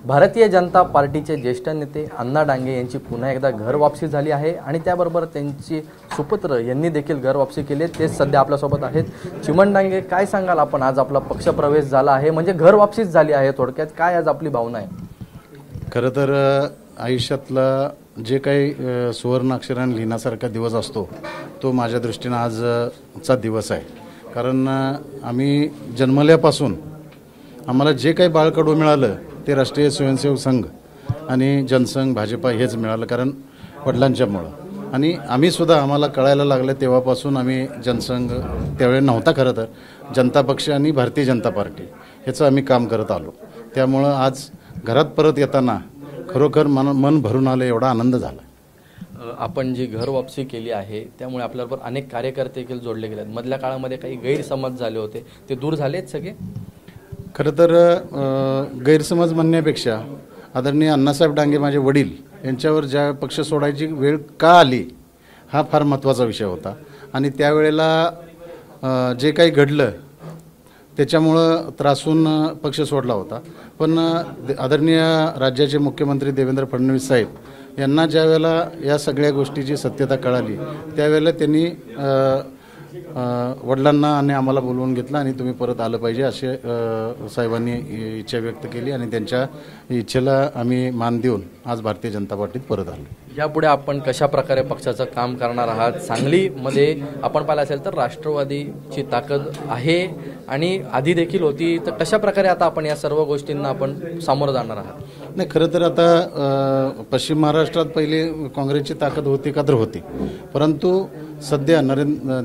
भारतीय जनता पार्टीचे ज्येष्ठ नेते अण्णा डांगे यांची पुन्हा एकदा घर वापसी झाली आहे आणि त्याबरोबर त्यांची सुपुत्र यांनी देखील घर वापसी केली। ते सध्या आपल्यासोबत आहेत। चिमण डांगे, काय सांगाल आपण? आज आपला पक्षप्रवेश झाला आहे, म्हणजे घर वापसीच झाली आहे, थोडक्यात काय आज आपली भावना आहे? खरं तर आयुष्यातला जे काही सुवर्ण अक्षराने लिहिण्यासारखा दिवस असतो तो माझ्या दृष्टीने आजचा दिवस आहे। कारण आम्ही जन्मल्यापासून आम्हाला जे काही बाळकडू मिळालं ते राष्ट्रीय स्वयंसेवक संघ आणि जनसंघ भाजपा हेच मिळालं, कारण वडिलांच्यामुळं। आणि आम्ही सुद्धा आम्हाला कळायला लागलं तेव्हापासून आम्ही जनसंघ त्यावेळी नव्हता, खरं तर जनता पक्ष आणि भारतीय जनता पार्टी ह्याचं आम्ही काम करत आलो। त्यामुळं आज घरात परत येताना खरोखर मन भरून आलं, एवढा आनंद झाला। आपण जी घर वापसी केली आहे त्यामुळे आपल्याबरोबर अनेक कार्यकर्ते देखील जोडले गेले। मधल्या काळामध्ये काही गैरसमज झाले होते, ते दूर झालेत सगळे? खरं तर गैरसमज म्हणण्यापेक्षा आदरणीय अण्णासाहेब डांगे माझे वडील यांच्यावर ज्या पक्ष सोडायची वेळ का आली हा फार महत्त्वाचा विषय होता। आणि त्यावेळेला जे काही घडलं त्याच्यामुळं त्रासून पक्ष सोडला होता। पण आदरणीय राज्याचे मुख्यमंत्री देवेंद्र फडणवीस साहेब यांना ज्या वेळेला या सगळ्या गोष्टीची सत्यता कळाली त्यावेळेला त्यांनी वडिलांना आणि आम्हाला बोलवून घेतलं आणि तुम्ही परत आलं पाहिजे असे साहेबांनी इच्छा व्यक्त केली आणि त्यांच्या इच्छेला आम्ही मान देऊन आज भारतीय जनता पार्टीत परत आलो। यापुढे आपण कशा प्रकारे पक्षाचं काम करणार आहात? सांगलीमध्ये आपण पाहिलं असेल तर राष्ट्रवादीची ताकद आहे आणि आधी देखील होती, तर कशा प्रकारे आता आपण या सर्व गोष्टींना आपण सामोरं जाणार आहात? नाही, खरं तर आता पश्चिम महाराष्ट्रात पहिले काँग्रेसची ताकद होती का तर होती, परंतु सध्या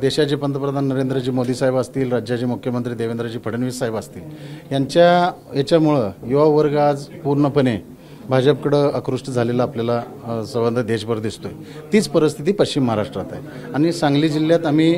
देशाचे पंतप्रधान नरेंद्रजी मोदी साहेब असतील, राज्याचे मुख्यमंत्री देवेंद्रजी फडणवीस साहेब असतील यांच्या याच्यामुळं युवा वर्ग आज पूर्णपणे भाजपकडं आकृष्ट झालेला आपल्याला संबंध देशभर दिसतोय। तीच परिस्थिती पश्चिम महाराष्ट्रात आहे आणि सांगली जिल्ह्यात आम्ही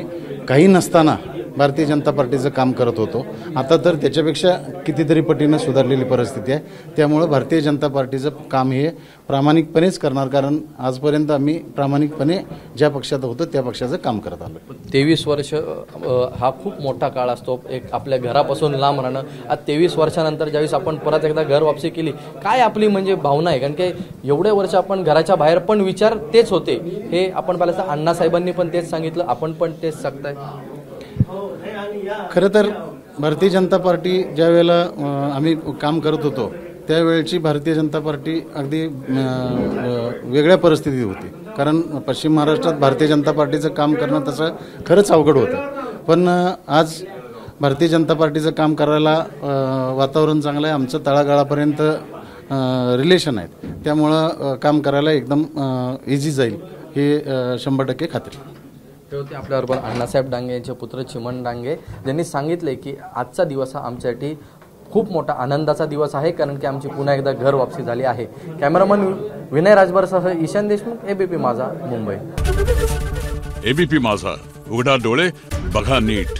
काही नसताना भारतीय जनता पार्टीचं काम करत होतो, आता तर त्याच्यापेक्षा कितीतरी पटीनं सुधारलेली परिस्थिती आहे। त्यामुळं भारतीय जनता पार्टीचं काम हे प्रामाणिकपणेच करणार, कारण आजपर्यंत आम्ही प्रामाणिकपणे ज्या पक्षात होतो त्या पक्षाचं काम करत आलो। 23 वर्ष हा खूप मोठा काळ असतो, एक आपल्या घरापासून लांब राहणं। आज 23 वर्षानंतर ज्यावेळेस आपण परत एकदा घर वापसी केली, काय आपली म्हणजे भावना आहे? कारण की एवढे वर्ष आपण घराच्या बाहेर पण विचार तेच होते, हे आपण पाहिलं अण्णासाहेबांनी पण तेच सांगितलं, आपण पण तेच सांगताय। खरं तर भारतीय जनता पार्टी ज्या वेळेला आम्ही काम करत होतो त्यावेळेची भारतीय जनता पार्टी अगदी वेगळ्या परिस्थितीत होती, कारण पश्चिम महाराष्ट्रात भारतीय जनता पार्टीचं काम करणं तसं खरंच अवघड होतं। पण आज भारतीय जनता पार्टीचं काम करायला वातावरण चांगलं आहे, आमचं तळागाळापर्यंत रिलेशन आहेत, त्यामुळं काम करायला एकदम इझी जाईल हे 100% खात्री। ते होते आपल्याबरोबर अण्णासाहेब डांगे यांचे पुत्र चिमण डांगे, ज्यांनी सांगितले की आजचा दिवस हा आमच्यासाठी खूप मोठा आनंदाचा दिवस आहे, कारण की आमची पुन्हा एकदा घर वापसी झाली आहे। कॅमेरामन विनय राजभरसह ईशान देशमुख, एबीपी माझा, मुंबई। एबीपी माझा, उघडा डोळे बघा नीट।